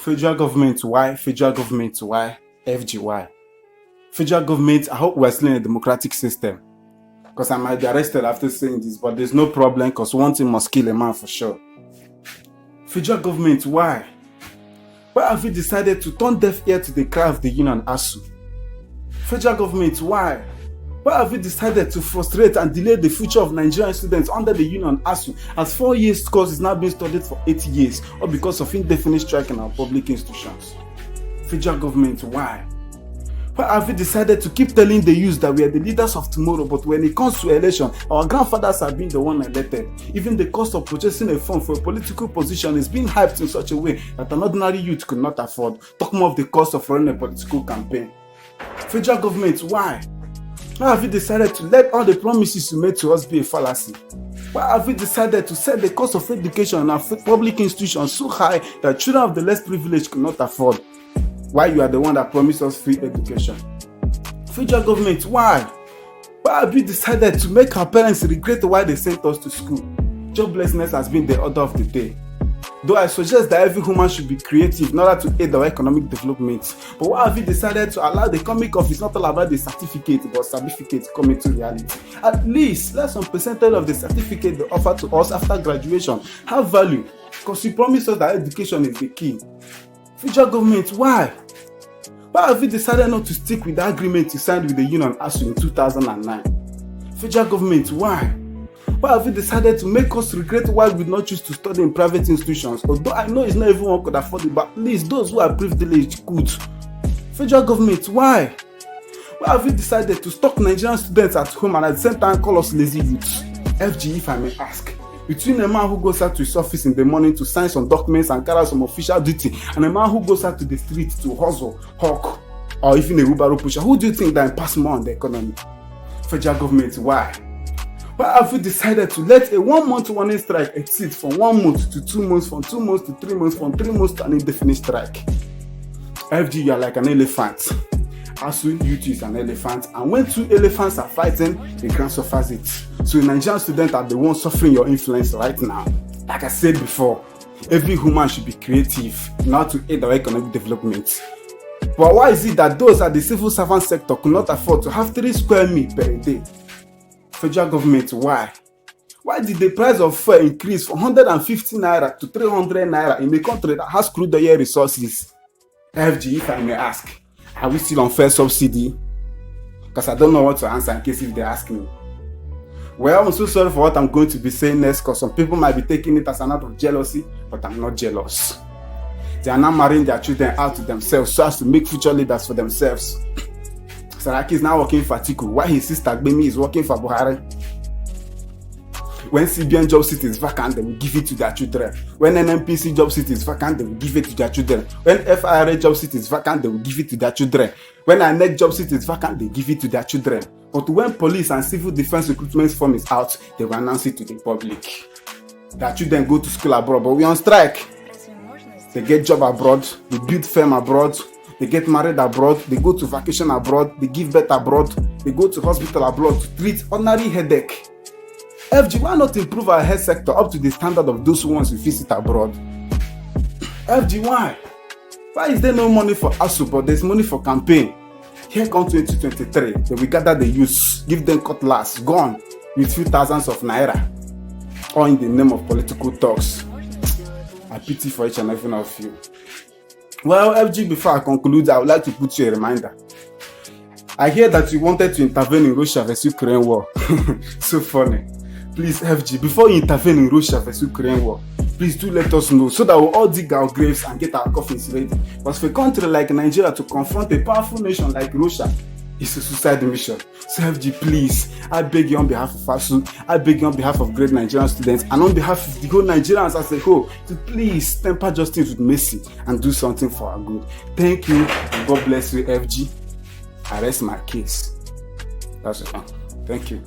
Federal government, why? Federal government, why? FGY. Federal government, I hope we're still in a democratic system. Because I might be arrested after saying this, but there's no problem because one thing must kill a man for sure. Federal government, why? Why have you decided to turn deaf ear to the cry of the union ASUU? Federal government, why? Why have you decided to frustrate and delay the future of Nigerian students under the union ASUU as 4 years course is now being studied for 8 years, all because of indefinite strike in our public institutions? Federal government, why? Why have you decided to keep telling the youth that we are the leaders of tomorrow, but when it comes to election, our grandfathers have been the one elected? Even the cost of purchasing a phone for a political position is being hyped in such a way that an ordinary youth could not afford. Talk more of the cost of running a political campaign. Federal government, why? Why have you decided to let all the promises you made to us be a fallacy? Why have you decided to set the cost of education in our public institutions so high that children of the less privileged could not afford? Why you are the one that promised us free education? Federal government, why? Why have you decided to make our parents regret why they sent us to school? Joblessness has been the order of the day. Though I suggest that every human should be creative in order to aid our economic development. But why have you decided to allow the comic of it's not all about the certificate, but certificate come into reality? At least let some percentage of the certificate they offer to us after graduation have value, because you promised us that education is the key. Federal government, why? Why have you decided not to stick with the agreement you signed with the union ASUU in 2009? Federal government, why? Why have you decided to make us regret why we did not choose to study in private institutions? Although I know it's not everyone could afford it, but at least those who are privileged could. Federal government, why? Why have you decided to stock Nigerian students at home and at the same time call us lazy youths? FG, if I may ask. Between a man who goes out to his office in the morning to sign some documents and carry out some official duty, and a man who goes out to the street to hustle, hawk, or even a wheelbarrow pusher, who do you think that impacts more on the economy? Federal government, why? Why have you decided to let a 1 month warning strike exceed from 1 month to 2 months, from 2 months to 3 months, from 3 months to an indefinite strike? FG, you are like an elephant. ASUU youth is an elephant, and when two elephants are fighting, the ground suffers it. So Nigerian students are the ones suffering your influence right now. Like I said before, every human should be creative in order to aid our economic development. But why is it that those at the civil servant sector could not afford to have 3 square meals per day? Federal government, why? Why did the price of fuel increase from 150 naira to 300 naira in a country that has crude oil resources? FG, if I may ask, are we still on fuel subsidy? Because I don't know what to answer in case if they ask me. Well, I'm so sorry for what I'm going to be saying next, because some people might be taking it as an act of jealousy, but I'm not jealous. They are now marrying their children out to themselves so as to make future leaders for themselves. Saraki is now working for Atiku, while his sister Gbemi is working for Buhari. When CBN job seat is vacant, they will give it to their children. When NNPC job seat is vacant, they will give it to their children. When FIRA job seat is vacant, they will give it to their children. When INEC job seat is vacant, they give it to their children. But when police and civil defense recruitment form is out, they will announce it to the public. Their children go to school abroad, but we on strike. They get job abroad, they build firm abroad, they get married abroad, they go to vacation abroad, they give birth abroad, they go to hospital abroad to treat ordinary headache. FG, why not improve our health sector up to the standard of those ones who visit abroad? FG, why? Why is there no money for ASUU but there's money for campaign? Here comes 2023, then we gather the youths, give them cutlass, gone with few thousands of naira, all in the name of political talks. I pity for each and every one of you. Well, FG, before I conclude, I would like to put you a reminder. I hear that you wanted to intervene in Russia vs Ukraine war. So funny. Please, FG, before you intervene in Russia vs Ukraine war, please do let us know so that we'll all dig our graves and get our coffins ready. But for a country like Nigeria to confront a powerful nation like Russia is a suicide mission. So FG, please, I beg you on behalf of ASUU, I beg you on behalf of great Nigerian students, and on behalf of the whole Nigerians as a whole, to please temper justice with mercy and do something for our good. Thank you, and God bless you, FG. I rest my case. That's it. Thank you.